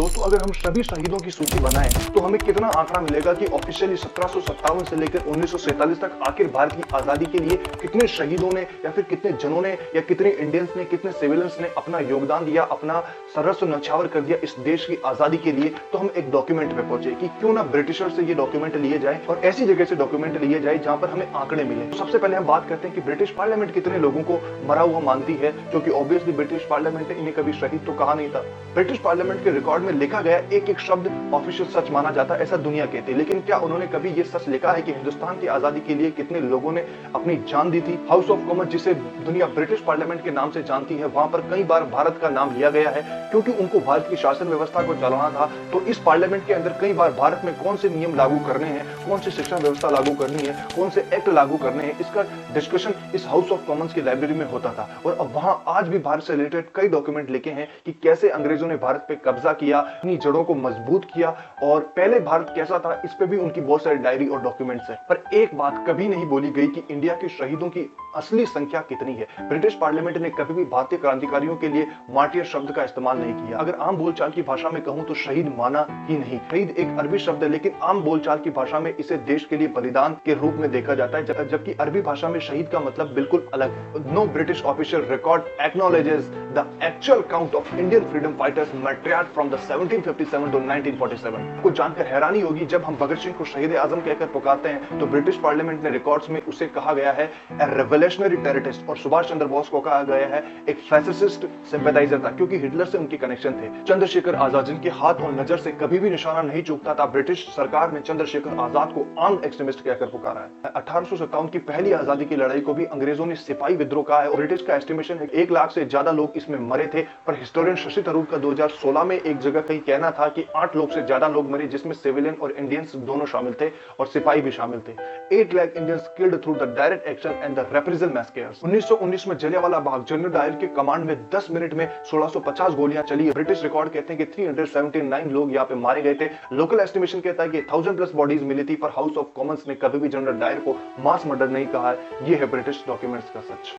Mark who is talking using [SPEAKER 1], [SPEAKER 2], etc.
[SPEAKER 1] दोस्तों अगर हम सभी शहीदों की सूची बनाएं तो हमें कितना आंकड़ा मिलेगा कि ऑफिशियली 1757 से लेकर 1947 तक आखिर भारत की आजादी के लिए कितने शहीदों ने या फिर कितने जनों ने या कितने इंडियंस ने, कितने सिविलियंस ने अपना योगदान दिया, अपना सर्वस्व न्यौछावर कर दिया इस देश की आजादी के लिए। तो हम एक डॉक्यूमेंट पे पहुंचे कि क्यों ना ब्रिटिशर से ये डॉक्यूमेंट लिए जाए और ऐसी जगह से डॉक्यूमेंट लिए जाए जहां पर हमें आंकड़े मिले। तो सबसे पहले हम बात करते हैं कि ब्रिटिश पार्लियामेंट कितने लोगों को मरा हुआ मानती है, क्योंकि ऑब्वियसली ब्रिटिश पार्लियामेंट ने इन्हें कभी शहीद तो कहा नहीं था। ब्रिटिश पार्लियामेंट के रिकॉर्ड में लिखा गया एक एक शब्द ऑफिशियल सच माना जाता है, ऐसा दुनिया कहती है। लेकिन क्या उन्होंने कभी ये सच लिखा है कि हिंदुस्तान की आजादी के लिए कितने लोगों ने अपनी जान दी थी? हाउस ऑफ कॉमन्स, जिसे दुनिया ब्रिटिश पार्लियामेंट के नाम से जानती है, वहां पर कई बार भारत का नाम लिया गया है क्योंकि उनको भारत की शासन व्यवस्था को चलाना था। तो इस पार्लियामेंट के अंदर कई बार भारत में कौन से नियम लागू करने हैं, कौन सी शिक्षा व्यवस्था लागू करनी है, कौन से एक्ट लागू करने हैं, इसका डिस्कशन इस हाउस ऑफ कॉमन्स की लाइब्रेरी में होता था। और अब वहां आज भी भारत से रिलेटेड कई डॉक्यूमेंट लिखे हैं कि कैसे अंग्रेजों ने भारत पे कब्जा किया, अपनी जड़ों को मजबूत किया और पहले भारत कैसा था, इस पे भी उनकी बहुत सारी डायरी और डॉक्यूमेंट्स हैं। पर एक बात कभी नहीं बोली गई कि इंडिया के शहीदों की असली संख्या कितनी है। ब्रिटिश पार्लियामेंट ने कभी भी भारतीय क्रांतिकारियों के लिए मार्टियर शब्द का इस्तेमाल नहीं किया। अगर आम बोलचाल की भाषा में कहूं तो शहीद माना ही नहीं। शहीद एक अरबी शब्द है, लेकिन आम बोलचाल की भाषा में इसे देश के लिए बलिदान के रूप में देखा जाता है, जबकि अरबी भाषा में शहीद का मतलब बिल्कुल अलग है। No British official record acknowledges the actual count of Indian freedom fighters martyred from the 1757 to 1947। को जानकर हैरानी होगी, जब हम भगत सिंह को शहीद आजम कहकर पुकारते हैं तो ब्रिटिश पार्लियामेंट ने रिकॉर्ड्स में उसे कहा गया है रेवोल्यूशनरी टेररिस्ट, और सुभाष चंद्र बोस को कहा गया है एक फैसिस्ट सिंपैथाइजर था, क्योंकि हिटलर से उनके कनेक्शन थे। चंद्रशेखर आजाद, जिनके हाथ और नजर से कभी भी निशाना नहीं चूकता था, ब्रिटिश सरकार ने चंद्रशेखर आजाद को आर्म्ड एक्सट्रीमिस्ट कहकर पुकारा है। 1857 की पहली आजादी की लड़ाई को भी अंग्रेजों ने सिपाही विद्रोह कहा है और ब्रिटिश का एस्टिमेशन है 1 लाख से ज्यादा लोग इसमें मरे थे। पर हिस्टोरियन शशि थरूर का 2016 में एक जगह कहीं कहना था कि 8 लोग से ज्यादा लोग मरे, जिसमें सिविलियन और इंडियंस दोनों शामिल थे और सिपाही भी शामिल थे। 8 lakh Indians killed through the direct action and the reprisal massacres. 1919 में जलियांवाला बाग, जनरल डायर के कमांड में 10 मिनट में 1650 गोलियां चली। ब्रिटिश रिकॉर्ड कहते हैं कि 379 लोग यहाँ पे मारे गए थे। लोकल एस्टिमेशन कहता है कि 1000+ बॉडीज मिली थी, पर हाउस ऑफ कॉमन्स ने कभी भी जनरल डायर को मास मर्डर नहीं कहा है। ये है ब्रिटिश डॉक्यूमेंट्स का सच।